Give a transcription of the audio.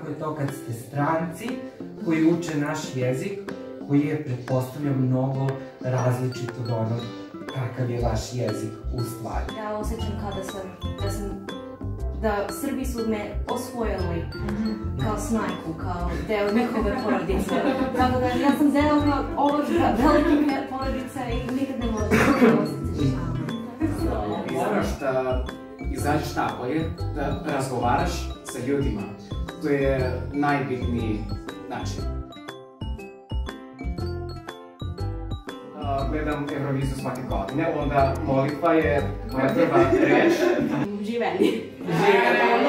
je to kad ste stranci koji uče naš jezik, koji je, pretpostavljam, mnogo različit od onog kakav je vaš jezik u stvari. Ja osjećam da Srbi su me osvojili kao snajku, kao deo njihove porodice. Tako da ja sam deo ovog velike porodice i nikad ne možem osjećati šta. I moraš da izađeš napolje, da razgovaraš sa ljudima. To je najbitniji način. Gledam Euroviziju svake godine, onda molitva je moja prva reč. Živeli. Živeli.